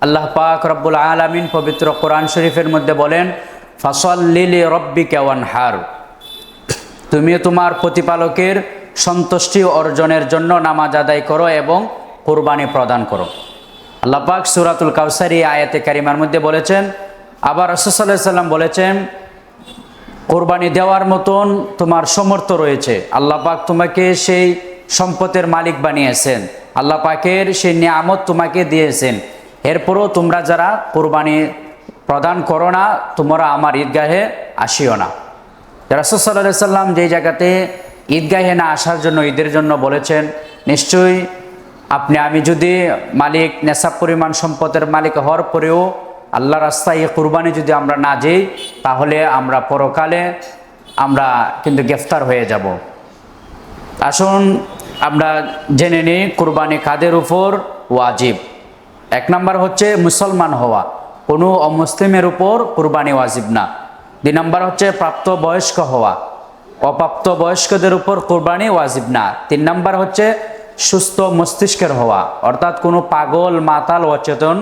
আল্লাহ পাক রব্বুল আলামিন পবিত্র কোরআন শরীফের মধ্যে বলেন, ফাসাল্লি লিরাব্বিকা ওয়ানহার, তুমি তোমার প্রতিপালকের সন্তুষ্টি অর্জনের জন্য নামাজ আদায় করো এবং কুরবানি প্রদান করো। আল্লাহ পাক সূরাতুল কাউসার আয়াতে কারিমার মধ্যে বলেছেন, আবার রাসূল সাল্লাল্লাহু আলাইহি ওয়াসাল্লাম বলেছেন, কুরবানি দেওয়ার মতন তোমার সামর্থ্য রয়েছে। আল্লাহ পাক তোমাকে সেই সম্পদের মালিক বানিয়েছেন, আল্লাহ পাকের সেই নিয়ামত তোমাকে দিয়েছেন, এরপরও তোমরা যারা কুরবানি প্রদান করো না, তোমরা আমার ঈদগাহে আসিও না। রাসূল সাল্লাল্লাহু আলাইহি ওয়াসাল্লাম যেই জায়গাতে ঈদগাহে না আসার জন্য, ঈদের জন্য বলেছেন, নিশ্চয়ই আমি যদি মালিক নেশাব পরিমাণ সম্পদের মালিক হওয়ার পরেও আল্লাহ রাস্তায় এই কুরবানি যদি আমরা না যাই, তাহলে আমরা পরকালে আমরা কিন্তু গ্রেফতার হয়ে যাব। আসুন আমরা জেনে নিই কুরবানি কাদের উপর ওয়াজিব। এক নম্বর হচ্ছে মুসলমান হওয়া, কোনো অমুসলিমের উপর কুরবানি ওয়াজিব না। দুই নম্বর হচ্ছে প্রাপ্তবয়স্ক হওয়া, অপ্রাপ্ত বয়স্কদের উপর কুরবানি ওয়াজিব না। তিন নম্বর হচ্ছে সুস্থ মস্তিষ্কের হওয়া, অর্থাৎ কোনো পাগল মাতাল অচেতন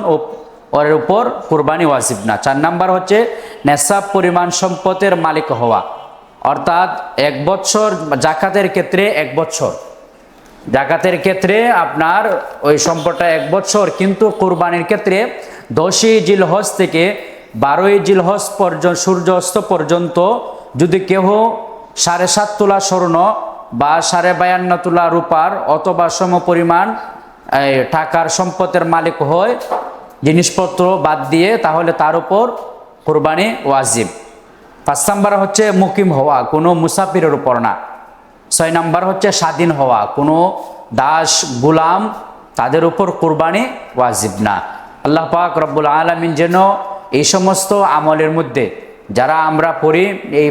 ওর উপর কুরবানি ওয়াজিব না। চার নম্বর হচ্ছে নেশাব পরিমাণ সম্পদের মালিক হওয়া, অর্থাৎ 1 বছর জাকাতের ক্ষেত্রে 1 বছর, জাকাতের ক্ষেত্রে আপনার ওই সম্পদটা 1 বছর, কিন্তু কুরবানির ক্ষেত্রে 10ই জিলহজ থেকে 12ই জিলহজ পর্যন্ত সূর্য অস্ত পর্যন্ত যদি কেহ 7.5 তোলা স্বর্ণ বা 52.5 তোলা রূপার অথবা সম পরিমাণ টাকার সম্পদের মালিক হয় জিনিসপত্র বাদ দিয়ে, তাহলে তার উপর কুরবানি ওয়াজিব। 5 নম্বর হচ্ছে মুকিম হওয়া, কোনো মুসাফিরের উপর না। 6 নম্বর হচ্ছে স্বাধীন হওয়া, কোনো দাস গোলাম তাদের উপর কুরবানি ওয়াজিব না। আল্লাহ পাক রব্বুল আলামিন যেন এই সমস্ত আমলের মধ্যে যারা আমরা পড়ি, এই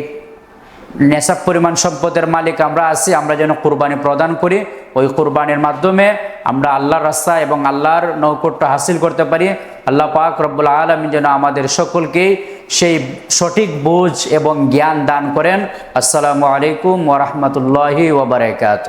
নেশাব পরিমাণ সম্পদের মালিক আমরা আছি, আমরা যেন কুরবানি প্রদান করি, ওই কুরবানির মাধ্যমে আমরা আল্লাহর রাস্তা এবং আল্লাহর নৈকট্য হাসিল করতে পারি। আল্লাহ পাক রব্বুল আলামিন যেন আমাদের সকলকেই সেই সঠিক বুঝ এবং জ্ঞান দান করেন। আসসালামু আলাইকুম ওয়া রাহমাতুল্লাহি ওয়া বারাকাতুহু।